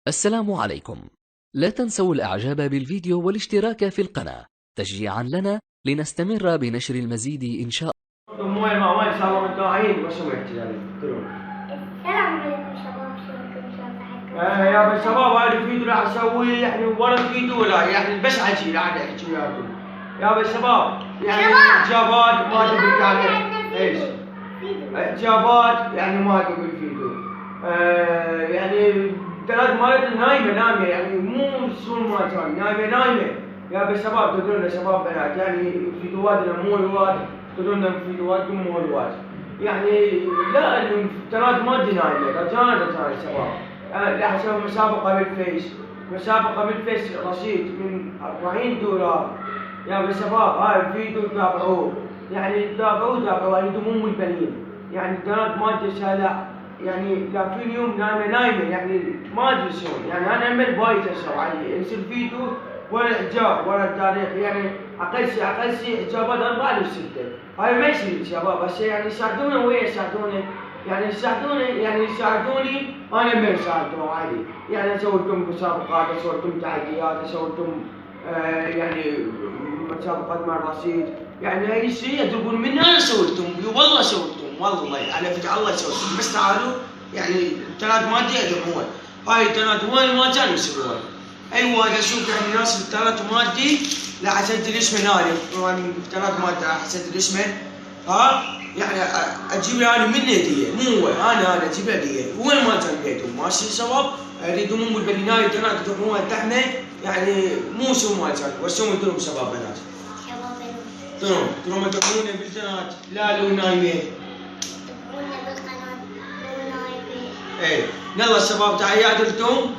السلام عليكم. لا تنسوا الإعجاب بالفيديو والاشتراك في القناة تشجيعا لنا لنستمر بنشر المزيد إن شاء الله. إن شاء الله متابعين وسمعت يعني. السلام عليكم شباب، شلونكم؟ شلون صحتكم؟ يا شباب هذا الفيديو راح اسوي يعني ولا فيديو ولا يعني بس اجي قاعد احكي وياكم. يا شباب يعني اجابات ما تقول يعني ايش؟ اجابات يعني ما تقول فيديو. يعني ثلاث مرات نايمه يعني مو شلون ما كان نايمه. يا شباب تدرون شباب بنات يعني فيديوهاتنا مو هوايات، تدرون فيديوهاتكم مو هوايات. يعني لا ثلاث ما نايمه رجال شباب. راح اسوي مسابقه بالفيس رصيد من 40 دولار. يا شباب هاي الفيديو تابعوه يعني تابعوه يعني انتم مو البنين يعني الثلاث ما ادري يعني لا في اليوم نايمه يعني ما ادري شلون يعني انا عمل بايت اسوي عليه يصير فيديو ولا اعجاب ولا التاريخ يعني اقل شيء اجابات 4 أو 6. هاي ما يصير شباب بس يعني يساعدونا ويا يساعدوني يعني يساعدوني انا ما يساعدوا عادي يعني اسوي لكم مسابقات اسوي لكم تحديات اسوي لكم يعني مسابقات مع الرصيد يعني اي شيء يطلبون مني انا اسوي لكم والله اسوي لكم والله على فكره الله اسوي لكم بس تعالوا يعني الثلاث مادي ادعمون هاي الثلاث وين ما كانوا يسوون اي واحد اشوف يعني ناس بالثلاث مادي لا اسجل اسمه هذا الثلاث مادي راح اسجل اسمه يعني اجيب له انا من هديه مو هو انا اجيب له هديه وين ما كان بيتهم ماشي شباب يريدون بالبنايه البنات يدعمون الدعمه يعني مو شو ما كان وشو يدرون شباب بنات تدرون تدعمون بالبنات لا لو نايمين تدعمونا بالقناه لو نايمين. اي يلا شباب تحياتكم.